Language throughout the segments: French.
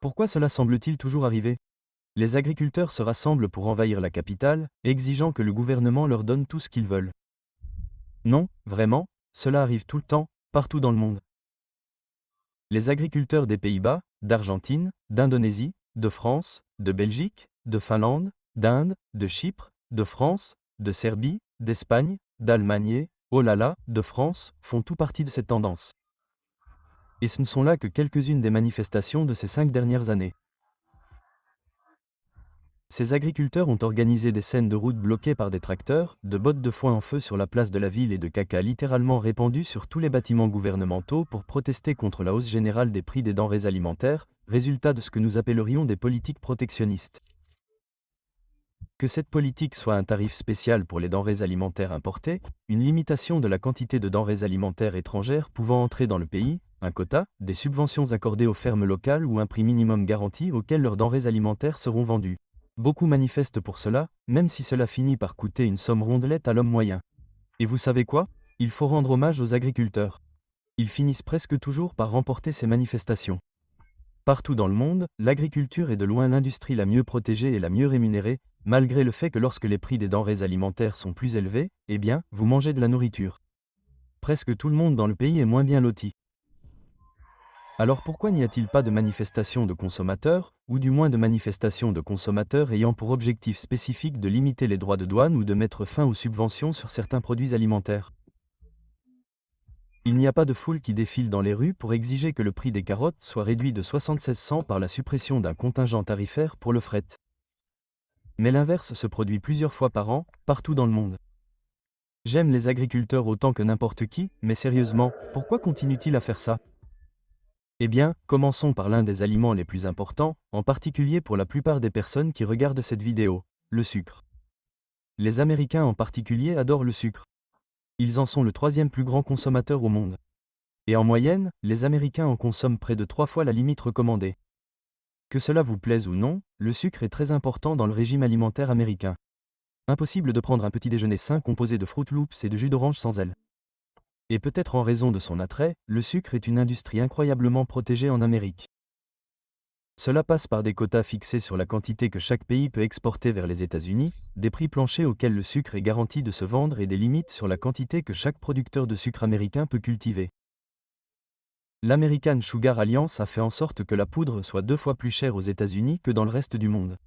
Pourquoi cela semble-t-il toujours arriver? Les agriculteurs se rassemblent pour envahir la capitale, exigeant que le gouvernement leur donne tout ce qu'ils veulent. Non, vraiment, cela arrive tout le temps, partout dans le monde. Les agriculteurs des Pays-Bas, d'Argentine, d'Indonésie, de France, de Belgique, de Finlande, d'Inde, de Chypre, de France, de Serbie, d'Espagne, d'Allemagne et, oh là là, de France, font tout partie de cette tendance. Et ce ne sont là que quelques-unes des manifestations de ces 5 dernières années. Ces agriculteurs ont organisé des scènes de route bloquées par des tracteurs, de bottes de foin en feu sur la place de la ville et de caca littéralement répandu sur tous les bâtiments gouvernementaux pour protester contre la hausse générale des prix des denrées alimentaires, résultat de ce que nous appellerions des politiques protectionnistes. Que cette politique soit un tarif spécial pour les denrées alimentaires importées, une limitation de la quantité de denrées alimentaires étrangères pouvant entrer dans le pays, un quota, des subventions accordées aux fermes locales ou un prix minimum garanti auquel leurs denrées alimentaires seront vendues. Beaucoup manifestent pour cela, même si cela finit par coûter une somme rondelette à l'homme moyen. Et vous savez quoi? Il faut rendre hommage aux agriculteurs. Ils finissent presque toujours par remporter ces manifestations. Partout dans le monde, l'agriculture est de loin l'industrie la mieux protégée et la mieux rémunérée, malgré le fait que lorsque les prix des denrées alimentaires sont plus élevés, eh bien, vous mangez de la nourriture. Presque tout le monde dans le pays est moins bien loti. Alors pourquoi n'y a-t-il pas de manifestations de consommateurs, ou du moins de manifestations de consommateurs ayant pour objectif spécifique de limiter les droits de douane ou de mettre fin aux subventions sur certains produits alimentaires? Il n'y a pas de foule qui défile dans les rues pour exiger que le prix des carottes soit réduit de 76 cents par la suppression d'un contingent tarifaire pour le fret. Mais l'inverse se produit plusieurs fois par an, partout dans le monde. J'aime les agriculteurs autant que n'importe qui, mais sérieusement, pourquoi continuent-ils à faire ça? Eh bien, commençons par l'un des aliments les plus importants, en particulier pour la plupart des personnes qui regardent cette vidéo, le sucre. Les Américains en particulier adorent le sucre. Ils en sont le 3e plus grand consommateur au monde. Et en moyenne, les Américains en consomment près de 3 fois la limite recommandée. Que cela vous plaise ou non, le sucre est très important dans le régime alimentaire américain. Impossible de prendre un petit déjeuner sain composé de Fruit Loops et de jus d'orange sans elle. Et peut-être en raison de son attrait, le sucre est une industrie incroyablement protégée en Amérique. Cela passe par des quotas fixés sur la quantité que chaque pays peut exporter vers les États-Unis, des prix planchers auxquels le sucre est garanti de se vendre et des limites sur la quantité que chaque producteur de sucre américain peut cultiver. L'American Sugar Alliance a fait en sorte que la poudre soit 2 fois plus chère aux États-Unis que dans le reste du monde.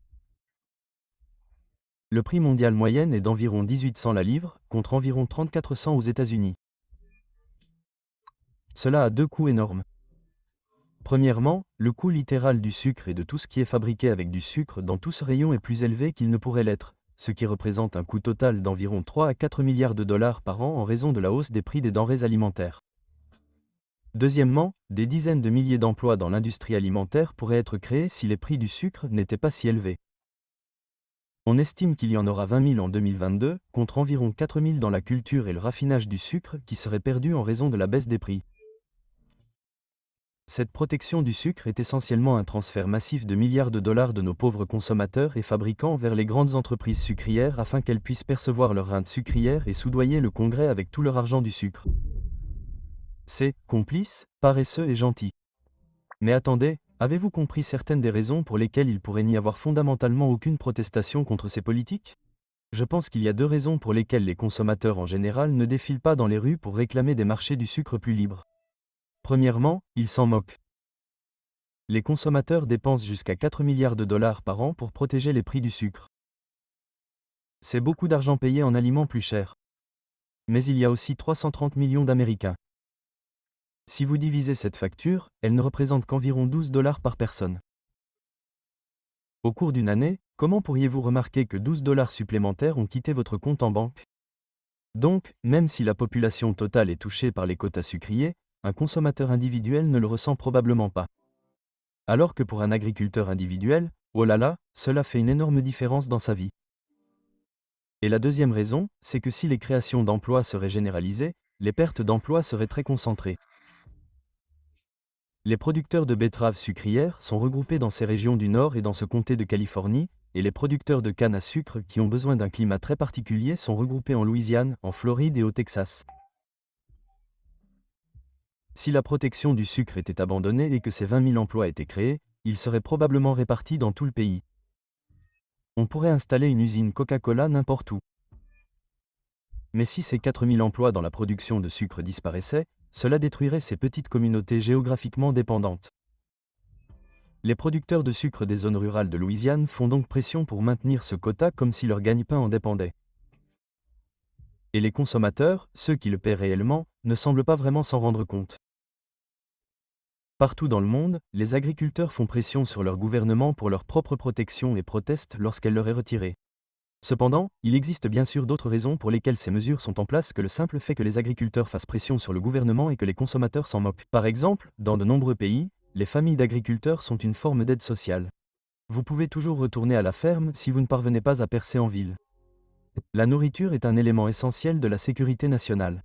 Le prix mondial moyen est d'environ 18 cents la livre, contre environ 34 cents aux États-Unis. Cela a 2 coûts énormes. Premièrement, le coût littéral du sucre et de tout ce qui est fabriqué avec du sucre dans tout ce rayon est plus élevé qu'il ne pourrait l'être, ce qui représente un coût total d'environ 3 à 4 milliards de dollars par an en raison de la hausse des prix des denrées alimentaires. Deuxièmement, des dizaines de milliers d'emplois dans l'industrie alimentaire pourraient être créés si les prix du sucre n'étaient pas si élevés. On estime qu'il y en aura 20 000 en 2022, contre environ 4 000 dans la culture et le raffinage du sucre qui seraient perdus en raison de la baisse des prix. Cette protection du sucre est essentiellement un transfert massif de milliards de dollars de nos pauvres consommateurs et fabricants vers les grandes entreprises sucrières afin qu'elles puissent percevoir leur rente sucrière et soudoyer le Congrès avec tout leur argent du sucre. C'est complice, paresseux et gentil. Mais attendez, avez-vous compris certaines des raisons pour lesquelles il pourrait n'y avoir fondamentalement aucune protestation contre ces politiques? Je pense qu'il y a 2 raisons pour lesquelles les consommateurs en général ne défilent pas dans les rues pour réclamer des marchés du sucre plus libres. Premièrement, ils s'en moquent. Les consommateurs dépensent jusqu'à 4 milliards de dollars par an pour protéger les prix du sucre. C'est beaucoup d'argent payé en aliments plus chers. Mais il y a aussi 330 millions d'Américains. Si vous divisez cette facture, elle ne représente qu'environ 12 dollars par personne. Au cours d'une année, comment pourriez-vous remarquer que 12 dollars supplémentaires ont quitté votre compte en banque? Donc, même si la population totale est touchée par les quotas sucriers, un consommateur individuel ne le ressent probablement pas. Alors que pour un agriculteur individuel, oh là là, cela fait une énorme différence dans sa vie. Et la deuxième raison, c'est que si les créations d'emplois seraient généralisées, les pertes d'emplois seraient très concentrées. Les producteurs de betteraves sucrières sont regroupés dans ces régions du Nord et dans ce comté de Californie, et les producteurs de canne à sucre qui ont besoin d'un climat très particulier sont regroupés en Louisiane, en Floride et au Texas. Si la protection du sucre était abandonnée et que ces 20 000 emplois étaient créés, ils seraient probablement répartis dans tout le pays. On pourrait installer une usine Coca-Cola n'importe où. Mais si ces 4000 emplois dans la production de sucre disparaissaient, cela détruirait ces petites communautés géographiquement dépendantes. Les producteurs de sucre des zones rurales de Louisiane font donc pression pour maintenir ce quota comme si leur gagne-pain en dépendait. Et les consommateurs, ceux qui le paient réellement, ne semblent pas vraiment s'en rendre compte. Partout dans le monde, les agriculteurs font pression sur leur gouvernement pour leur propre protection et protestent lorsqu'elle leur est retirée. Cependant, il existe bien sûr d'autres raisons pour lesquelles ces mesures sont en place que le simple fait que les agriculteurs fassent pression sur le gouvernement et que les consommateurs s'en moquent. Par exemple, dans de nombreux pays, les familles d'agriculteurs sont une forme d'aide sociale. Vous pouvez toujours retourner à la ferme si vous ne parvenez pas à percer en ville. La nourriture est un élément essentiel de la sécurité nationale.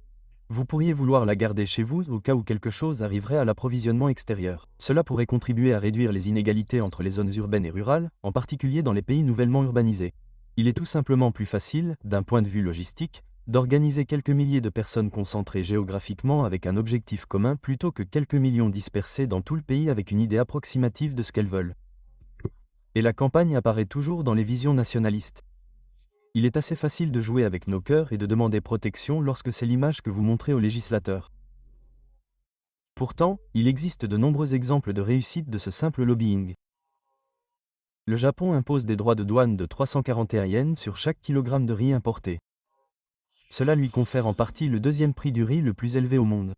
Vous pourriez vouloir la garder chez vous au cas où quelque chose arriverait à l'approvisionnement extérieur. Cela pourrait contribuer à réduire les inégalités entre les zones urbaines et rurales, en particulier dans les pays nouvellement urbanisés. Il est tout simplement plus facile, d'un point de vue logistique, d'organiser quelques milliers de personnes concentrées géographiquement avec un objectif commun plutôt que quelques millions dispersés dans tout le pays avec une idée approximative de ce qu'elles veulent. Et la campagne apparaît toujours dans les visions nationalistes. Il est assez facile de jouer avec nos cœurs et de demander protection lorsque c'est l'image que vous montrez aux législateurs. Pourtant, il existe de nombreux exemples de réussite de ce simple lobbying. Le Japon impose des droits de douane de 341 yens sur chaque kilogramme de riz importé. Cela lui confère en partie le deuxième prix du riz le plus élevé au monde.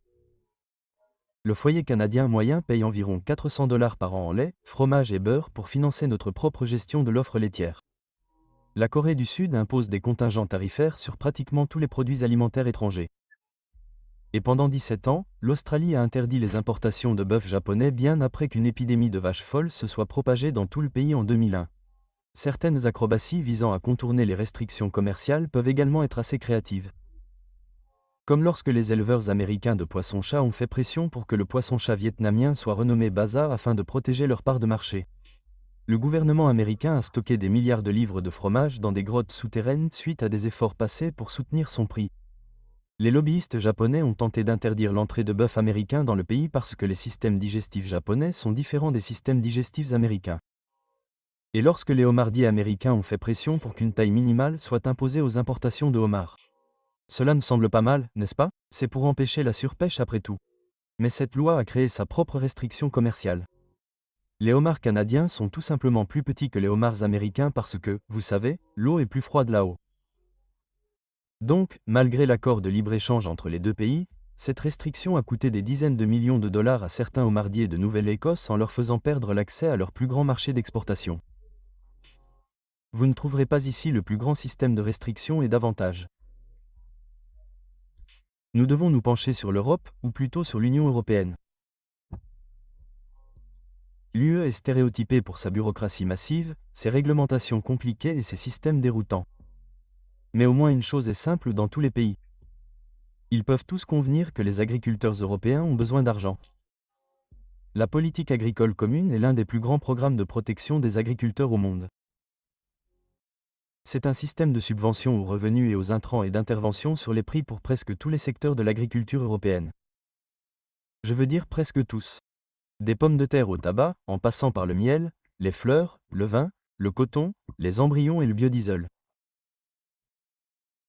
Le foyer canadien moyen paye environ 400 $ par an en lait, fromage et beurre pour financer notre propre gestion de l'offre laitière. La Corée du Sud impose des contingents tarifaires sur pratiquement tous les produits alimentaires étrangers. Et pendant 17 ans, l'Australie a interdit les importations de bœuf japonais bien après qu'une épidémie de vaches folles se soit propagée dans tout le pays en 2001. Certaines acrobaties visant à contourner les restrictions commerciales peuvent également être assez créatives. Comme lorsque les éleveurs américains de poisson-chat ont fait pression pour que le poisson-chat vietnamien soit renommé Basa afin de protéger leur part de marché. Le gouvernement américain a stocké des milliards de livres de fromage dans des grottes souterraines suite à des efforts passés pour soutenir son prix. Les lobbyistes japonais ont tenté d'interdire l'entrée de bœuf américain dans le pays parce que les systèmes digestifs japonais sont différents des systèmes digestifs américains. Et lorsque les homardiers américains ont fait pression pour qu'une taille minimale soit imposée aux importations de homards. Cela ne semble pas mal, n'est-ce pas? C'est pour empêcher la surpêche après tout. Mais cette loi a créé sa propre restriction commerciale. Les homards canadiens sont tout simplement plus petits que les homards américains parce que, vous savez, l'eau est plus froide là-haut. Donc, malgré l'accord de libre-échange entre les deux pays, cette restriction a coûté des dizaines de millions de dollars à certains homardiers de Nouvelle-Écosse en leur faisant perdre l'accès à leur plus grand marché d'exportation. Vous ne trouverez pas ici le plus grand système de restrictions et d'avantages. Nous devons nous pencher sur l'Europe, ou plutôt sur l'Union européenne. L'UE est stéréotypée pour sa bureaucratie massive, ses réglementations compliquées et ses systèmes déroutants. Mais au moins une chose est simple dans tous les pays. Ils peuvent tous convenir que les agriculteurs européens ont besoin d'argent. La politique agricole commune est l'un des plus grands programmes de protection des agriculteurs au monde. C'est un système de subventions aux revenus et aux intrants et d'intervention sur les prix pour presque tous les secteurs de l'agriculture européenne. Je veux dire presque tous. Des pommes de terre au tabac, en passant par le miel, les fleurs, le vin, le coton, les embryons et le biodiesel.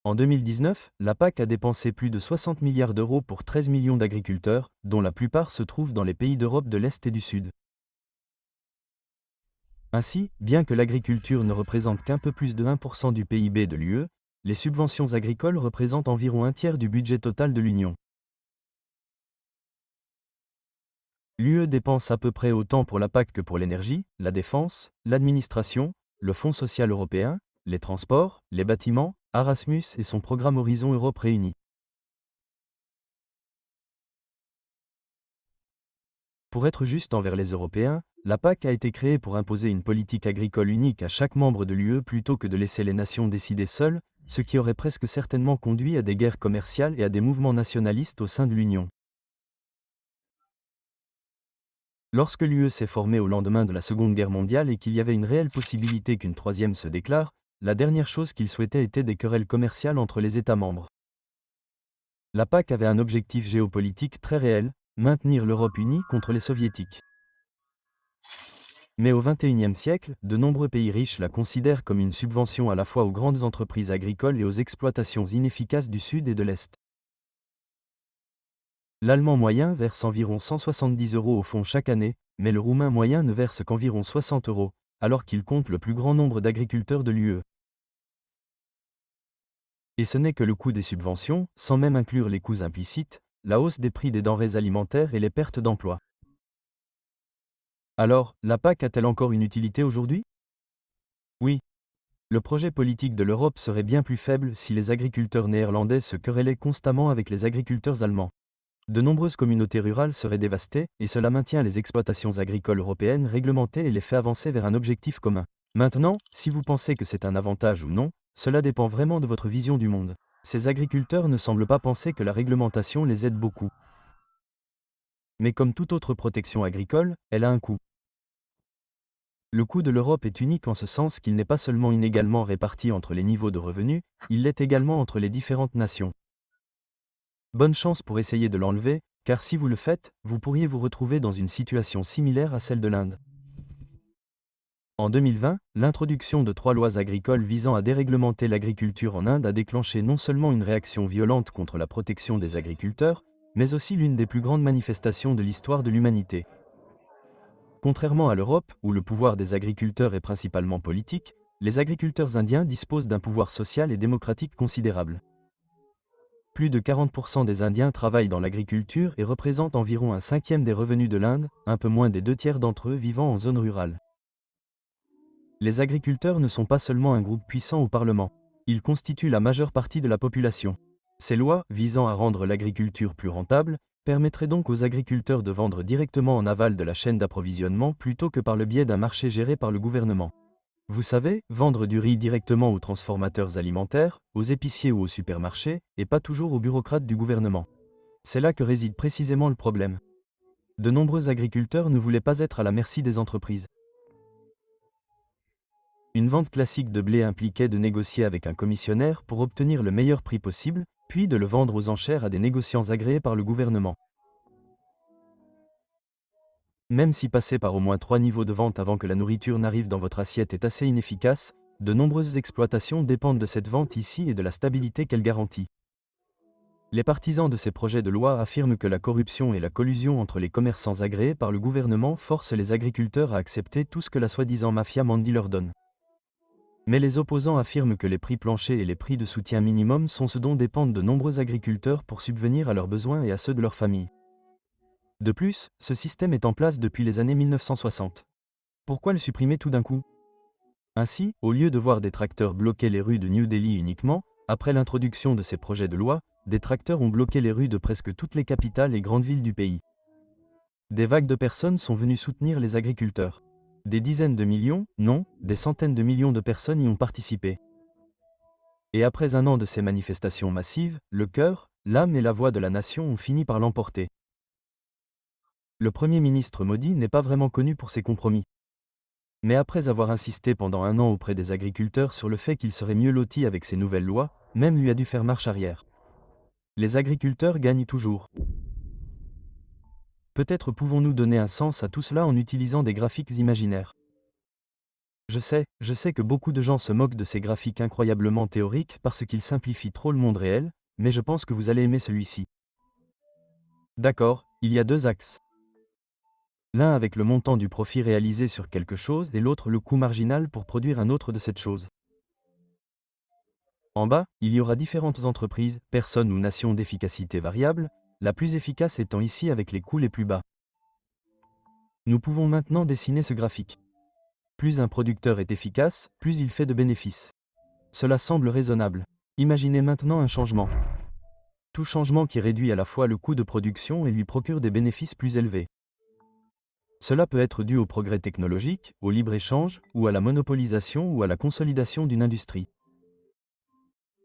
En 2019, la PAC a dépensé plus de 60 milliards d'euros pour 13 millions d'agriculteurs, dont la plupart se trouvent dans les pays d'Europe de l'Est et du Sud. Ainsi, bien que l'agriculture ne représente qu'un peu plus de 1% du PIB de l'UE, les subventions agricoles représentent environ un tiers du budget total de l'Union. L'UE dépense à peu près autant pour la PAC que pour l'énergie, la défense, l'administration, le Fonds social européen, les transports, les bâtiments, Erasmus et son programme Horizon Europe réunis. Pour être juste envers les Européens, la PAC a été créée pour imposer une politique agricole unique à chaque membre de l'UE plutôt que de laisser les nations décider seules, ce qui aurait presque certainement conduit à des guerres commerciales et à des mouvements nationalistes au sein de l'Union. Lorsque l'UE s'est formée au lendemain de la Seconde Guerre mondiale et qu'il y avait une réelle possibilité qu'une troisième se déclare, la dernière chose qu'ils souhaitaient était des querelles commerciales entre les États membres. La PAC avait un objectif géopolitique très réel, maintenir l'Europe unie contre les Soviétiques. Mais au XXIe siècle, de nombreux pays riches la considèrent comme une subvention à la fois aux grandes entreprises agricoles et aux exploitations inefficaces du Sud et de l'Est. L'Allemand moyen verse environ 170 € au fonds chaque année, mais le Roumain moyen ne verse qu'environ 60 €, alors qu'il compte le plus grand nombre d'agriculteurs de l'UE. Et ce n'est que le coût des subventions, sans même inclure les coûts implicites, la hausse des prix des denrées alimentaires et les pertes d'emplois. Alors, la PAC a-t-elle encore une utilité aujourd'hui? Oui. Le projet politique de l'Europe serait bien plus faible si les agriculteurs néerlandais se querellaient constamment avec les agriculteurs allemands. De nombreuses communautés rurales seraient dévastées, et cela maintient les exploitations agricoles européennes réglementées et les fait avancer vers un objectif commun. Maintenant, si vous pensez que c'est un avantage ou non, cela dépend vraiment de votre vision du monde. Ces agriculteurs ne semblent pas penser que la réglementation les aide beaucoup. Mais comme toute autre protection agricole, elle a un coût. Le coût de l'Europe est unique en ce sens qu'il n'est pas seulement inégalement réparti entre les niveaux de revenus, il l'est également entre les différentes nations. Bonne chance pour essayer de l'enlever, car si vous le faites, vous pourriez vous retrouver dans une situation similaire à celle de l'Inde. En 2020, l'introduction de 3 lois agricoles visant à déréglementer l'agriculture en Inde a déclenché non seulement une réaction violente contre la protection des agriculteurs, mais aussi l'une des plus grandes manifestations de l'histoire de l'humanité. Contrairement à l'Europe, où le pouvoir des agriculteurs est principalement politique, les agriculteurs indiens disposent d'un pouvoir social et démocratique considérable. Plus de 40% des Indiens travaillent dans l'agriculture et représentent environ un cinquième des revenus de l'Inde, un peu moins des 2 tiers d'entre eux vivant en zone rurale. Les agriculteurs ne sont pas seulement un groupe puissant au Parlement, ils constituent la majeure partie de la population. Ces lois, visant à rendre l'agriculture plus rentable, permettraient donc aux agriculteurs de vendre directement en aval de la chaîne d'approvisionnement plutôt que par le biais d'un marché géré par le gouvernement. Vous savez, vendre du riz directement aux transformateurs alimentaires, aux épiciers ou aux supermarchés, et pas toujours aux bureaucrates du gouvernement. C'est là que réside précisément le problème. De nombreux agriculteurs ne voulaient pas être à la merci des entreprises. Une vente classique de blé impliquait de négocier avec un commissionnaire pour obtenir le meilleur prix possible, puis de le vendre aux enchères à des négociants agréés par le gouvernement. Même si passer par au moins 3 niveaux de vente avant que la nourriture n'arrive dans votre assiette est assez inefficace, de nombreuses exploitations dépendent de cette vente ici et de la stabilité qu'elle garantit. Les partisans de ces projets de loi affirment que la corruption et la collusion entre les commerçants agréés par le gouvernement forcent les agriculteurs à accepter tout ce que la soi-disant mafia Mandi leur donne. Mais les opposants affirment que les prix planchers et les prix de soutien minimum sont ce dont dépendent de nombreux agriculteurs pour subvenir à leurs besoins et à ceux de leur famille. De plus, ce système est en place depuis les années 1960. Pourquoi le supprimer tout d'un coup? Ainsi, au lieu de voir des tracteurs bloquer les rues de New Delhi uniquement, après l'introduction de ces projets de loi, des tracteurs ont bloqué les rues de presque toutes les capitales et grandes villes du pays. Des vagues de personnes sont venues soutenir les agriculteurs. Des dizaines de millions, non, des centaines de millions de personnes y ont participé. Et après un an de ces manifestations massives, le cœur, l'âme et la voix de la nation ont fini par l'emporter. Le Premier ministre Modi n'est pas vraiment connu pour ses compromis. Mais après avoir insisté pendant un an auprès des agriculteurs sur le fait qu'ils seraient mieux lotis avec ces nouvelles lois, même lui a dû faire marche arrière. Les agriculteurs gagnent toujours. Peut-être pouvons-nous donner un sens à tout cela en utilisant des graphiques imaginaires. Je sais que beaucoup de gens se moquent de ces graphiques incroyablement théoriques parce qu'ils simplifient trop le monde réel, mais je pense que vous allez aimer celui-ci. D'accord, il y a 2 axes. L'un avec le montant du profit réalisé sur quelque chose et l'autre le coût marginal pour produire un autre de cette chose. En bas, il y aura différentes entreprises, personnes ou nations d'efficacité variable, la plus efficace étant ici avec les coûts les plus bas. Nous pouvons maintenant dessiner ce graphique. Plus un producteur est efficace, plus il fait de bénéfices. Cela semble raisonnable. Imaginez maintenant un changement. Tout changement qui réduit à la fois le coût de production et lui procure des bénéfices plus élevés. Cela peut être dû au progrès technologique, au libre-échange, ou à la monopolisation ou à la consolidation d'une industrie.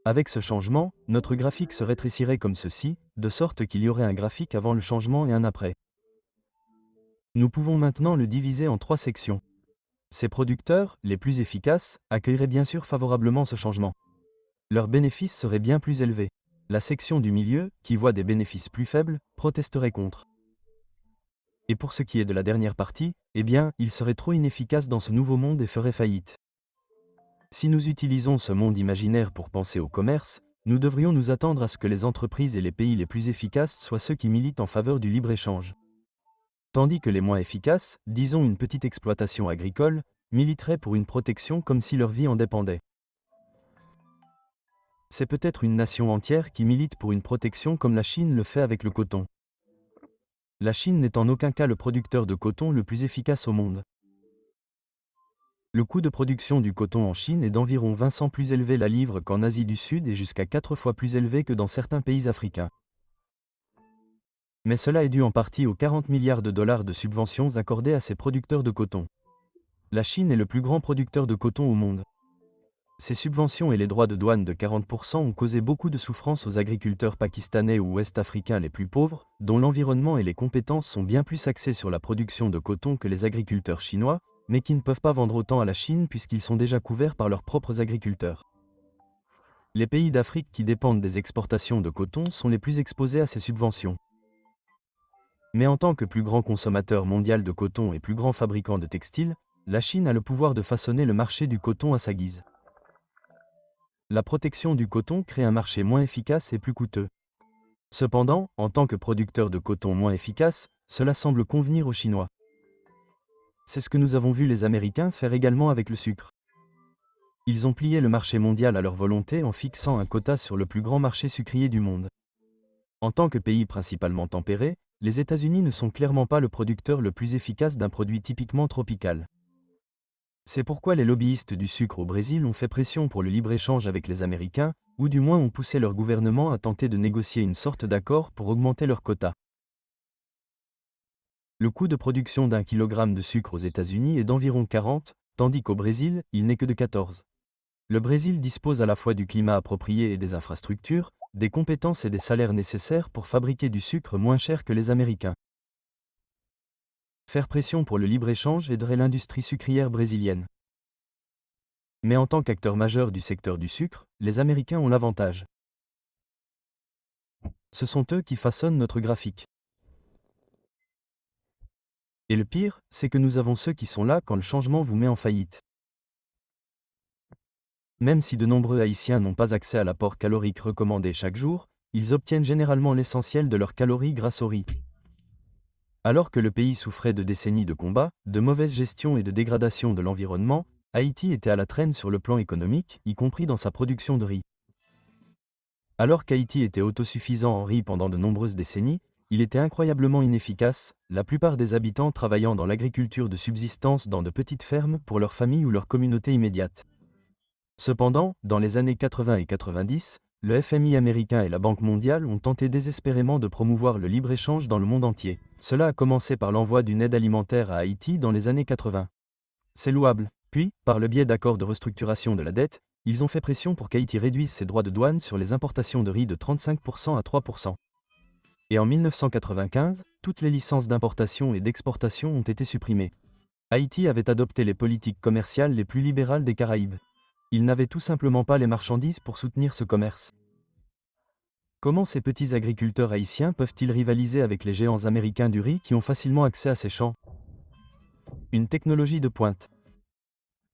Avec ce changement, notre graphique se rétrécirait comme ceci, de sorte qu'il y aurait un graphique avant le changement et un après. Nous pouvons maintenant le diviser en 3 sections. Ces producteurs, les plus efficaces, accueilleraient bien sûr favorablement ce changement. Leurs bénéfices seraient bien plus élevés. La section du milieu, qui voit des bénéfices plus faibles, protesterait contre. Et pour ce qui est de la dernière partie, eh bien, il serait trop inefficace dans ce nouveau monde et ferait faillite. Si nous utilisons ce monde imaginaire pour penser au commerce, nous devrions nous attendre à ce que les entreprises et les pays les plus efficaces soient ceux qui militent en faveur du libre-échange. Tandis que les moins efficaces, disons une petite exploitation agricole, militeraient pour une protection comme si leur vie en dépendait. C'est peut-être une nation entière qui milite pour une protection comme la Chine le fait avec le coton. La Chine n'est en aucun cas le producteur de coton le plus efficace au monde. Le coût de production du coton en Chine est d'environ 20 cents plus élevé la livre qu'en Asie du Sud et jusqu'à 4 fois plus élevé que dans certains pays africains. Mais cela est dû en partie aux 40 milliards de dollars de subventions accordées à ces producteurs de coton. La Chine est le plus grand producteur de coton au monde. Ces subventions et les droits de douane de 40% ont causé beaucoup de souffrance aux agriculteurs pakistanais ou ouest-africains les plus pauvres, dont l'environnement et les compétences sont bien plus axés sur la production de coton que les agriculteurs chinois, mais qui ne peuvent pas vendre autant à la Chine puisqu'ils sont déjà couverts par leurs propres agriculteurs. Les pays d'Afrique qui dépendent des exportations de coton sont les plus exposés à ces subventions. Mais en tant que plus grand consommateur mondial de coton et plus grand fabricant de textiles, la Chine a le pouvoir de façonner le marché du coton à sa guise. La protection du coton crée un marché moins efficace et plus coûteux. Cependant, en tant que producteur de coton moins efficace, cela semble convenir aux Chinois. C'est ce que nous avons vu les Américains faire également avec le sucre. Ils ont plié le marché mondial à leur volonté en fixant un quota sur le plus grand marché sucrier du monde. En tant que pays principalement tempéré, les États-Unis ne sont clairement pas le producteur le plus efficace d'un produit typiquement tropical. C'est pourquoi les lobbyistes du sucre au Brésil ont fait pression pour le libre-échange avec les Américains, ou du moins ont poussé leur gouvernement à tenter de négocier une sorte d'accord pour augmenter leur quota. Le coût de production d'un kilogramme de sucre aux États-Unis est d'environ 40, tandis qu'au Brésil, il n'est que de 14. Le Brésil dispose à la fois du climat approprié et des infrastructures, des compétences et des salaires nécessaires pour fabriquer du sucre moins cher que les Américains. Faire pression pour le libre-échange aiderait l'industrie sucrière brésilienne. Mais en tant qu'acteur majeur du secteur du sucre, les Américains ont l'avantage. Ce sont eux qui façonnent notre graphique. Et le pire, c'est que nous avons ceux qui sont là quand le changement vous met en faillite. Même si de nombreux Haïtiens n'ont pas accès à l'apport calorique recommandé chaque jour, ils obtiennent généralement l'essentiel de leurs calories grâce au riz. Alors que le pays souffrait de décennies de combats, de mauvaise gestion et de dégradation de l'environnement, Haïti était à la traîne sur le plan économique, y compris dans sa production de riz. Alors qu'Haïti était autosuffisant en riz pendant de nombreuses décennies, il était incroyablement inefficace, la plupart des habitants travaillant dans l'agriculture de subsistance dans de petites fermes pour leur famille ou leur communauté immédiate. Cependant, dans les années 80 et 90, le FMI américain et la Banque mondiale ont tenté désespérément de promouvoir le libre-échange dans le monde entier. Cela a commencé par l'envoi d'une aide alimentaire à Haïti dans les années 80. C'est louable. Puis, par le biais d'accords de restructuration de la dette, ils ont fait pression pour qu'Haïti réduise ses droits de douane sur les importations de riz de 35% à 3%. Et en 1995, toutes les licences d'importation et d'exportation ont été supprimées. Haïti avait adopté les politiques commerciales les plus libérales des Caraïbes. Ils n'avaient tout simplement pas les marchandises pour soutenir ce commerce. Comment ces petits agriculteurs haïtiens peuvent-ils rivaliser avec les géants américains du riz qui ont facilement accès à ces champs? Une technologie de pointe.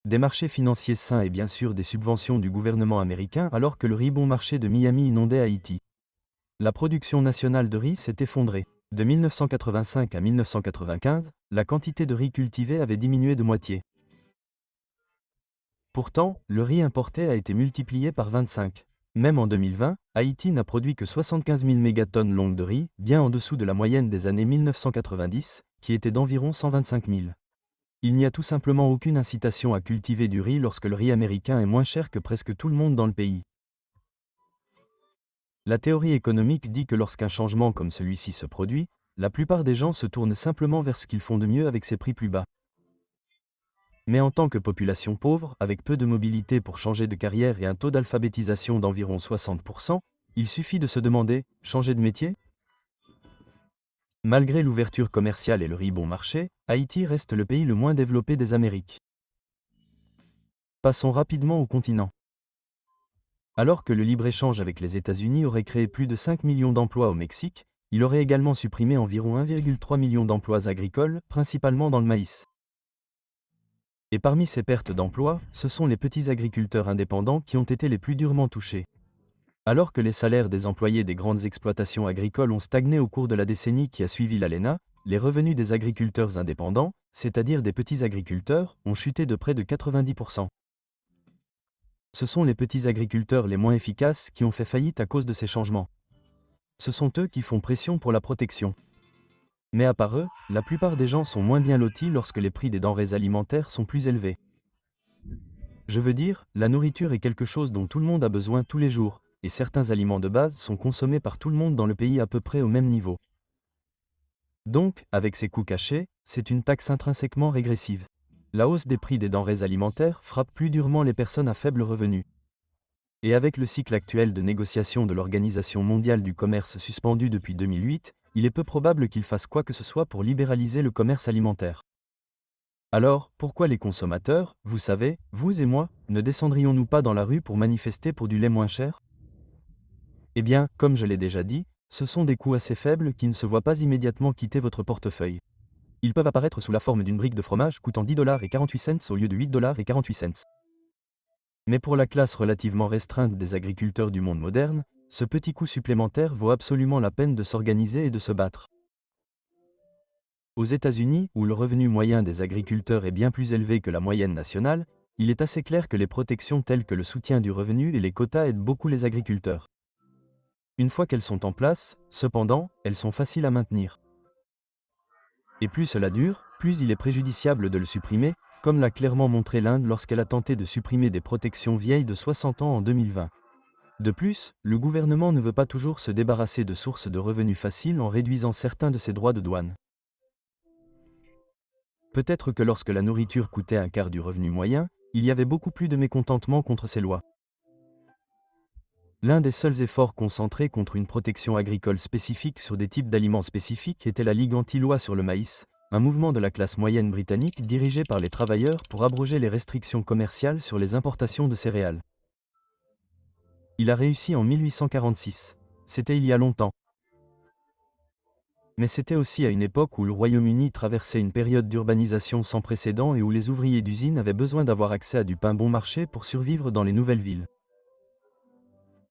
Des marchés financiers sains et bien sûr des subventions du gouvernement américain alors que le riz bon marché de Miami inondait Haïti. La production nationale de riz s'est effondrée. De 1985 à 1995, la quantité de riz cultivé avait diminué de moitié. Pourtant, le riz importé a été multiplié par 25. Même en 2020, Haïti n'a produit que 75 000 mégatonnes longues de riz, bien en dessous de la moyenne des années 1990, qui était d'environ 125 000. Il n'y a tout simplement aucune incitation à cultiver du riz lorsque le riz américain est moins cher que presque tout le monde dans le pays. La théorie économique dit que lorsqu'un changement comme celui-ci se produit, la plupart des gens se tournent simplement vers ce qu'ils font de mieux avec ces prix plus bas. Mais en tant que population pauvre, avec peu de mobilité pour changer de carrière et un taux d'alphabétisation d'environ 60%, il suffit de se demander, changer de métier? Malgré l'ouverture commerciale et le riz bon marché, Haïti reste le pays le moins développé des Amériques. Passons rapidement au continent. Alors que le libre-échange avec les États-Unis aurait créé plus de 5 millions d'emplois au Mexique, Il aurait également supprimé environ 1,3 million d'emplois agricoles, principalement dans le maïs. Et parmi ces pertes d'emplois, ce sont les petits agriculteurs indépendants qui ont été les plus durement touchés. Alors que les salaires des employés des grandes exploitations agricoles ont stagné au cours de la décennie qui a suivi l'ALENA, les revenus des agriculteurs indépendants, c'est-à-dire des petits agriculteurs, ont chuté de près de 90%. Ce sont les petits agriculteurs les moins efficaces qui ont fait faillite à cause de ces changements. Ce sont eux qui font pression pour la protection. Mais à part eux, la plupart des gens sont moins bien lotis lorsque les prix des denrées alimentaires sont plus élevés. Je veux dire, la nourriture est quelque chose dont tout le monde a besoin tous les jours, et certains aliments de base sont consommés par tout le monde dans le pays à peu près au même niveau. Donc, avec ces coûts cachés, c'est une taxe intrinsèquement régressive. La hausse des prix des denrées alimentaires frappe plus durement les personnes à faible revenu. Et avec le cycle actuel de négociation de l'Organisation mondiale du commerce suspendu depuis 2008, il est peu probable qu'il fasse quoi que ce soit pour libéraliser le commerce alimentaire. Alors, pourquoi les consommateurs, vous savez, vous et moi, ne descendrions-nous pas dans la rue pour manifester pour du lait moins cher ? Eh bien, comme je l'ai déjà dit, ce sont des coûts assez faibles qui ne se voient pas immédiatement quitter votre portefeuille. Ils peuvent apparaître sous la forme d'une brique de fromage coûtant 10,48 $ au lieu de 8,48 $. Mais pour la classe relativement restreinte des agriculteurs du monde moderne, ce petit coût supplémentaire vaut absolument la peine de s'organiser et de se battre. Aux États-Unis, où le revenu moyen des agriculteurs est bien plus élevé que la moyenne nationale, il est assez clair que les protections telles que le soutien du revenu et les quotas aident beaucoup les agriculteurs. Une fois qu'elles sont en place, cependant, elles sont faciles à maintenir. Et plus cela dure, plus il est préjudiciable de le supprimer, comme l'a clairement montré l'Inde lorsqu'elle a tenté de supprimer des protections vieilles de 60 ans en 2020. De plus, le gouvernement ne veut pas toujours se débarrasser de sources de revenus faciles en réduisant certains de ses droits de douane. Peut-être que lorsque la nourriture coûtait un quart du revenu moyen, il y avait beaucoup plus de mécontentement contre ces lois. L'un des seuls efforts concentrés contre une protection agricole spécifique sur des types d'aliments spécifiques était la Ligue anti-loi sur le maïs, un mouvement de la classe moyenne britannique dirigé par les travailleurs pour abroger les restrictions commerciales sur les importations de céréales. Il a réussi en 1846. C'était il y a longtemps. Mais c'était aussi à une époque où le Royaume-Uni traversait une période d'urbanisation sans précédent et où les ouvriers d'usine avaient besoin d'avoir accès à du pain bon marché pour survivre dans les nouvelles villes.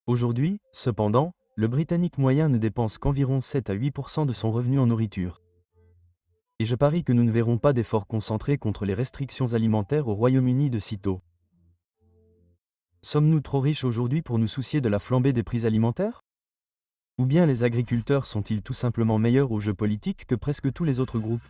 Aujourd'hui, cependant, le Britannique moyen ne dépense qu'environ 7 à 8% de son revenu en nourriture. Et je parie que nous ne verrons pas d'efforts concentrés contre les restrictions alimentaires au Royaume-Uni de sitôt. Sommes-nous trop riches aujourd'hui pour nous soucier de la flambée des prix alimentaires ? Ou bien les agriculteurs sont-ils tout simplement meilleurs au jeu politique que presque tous les autres groupes ?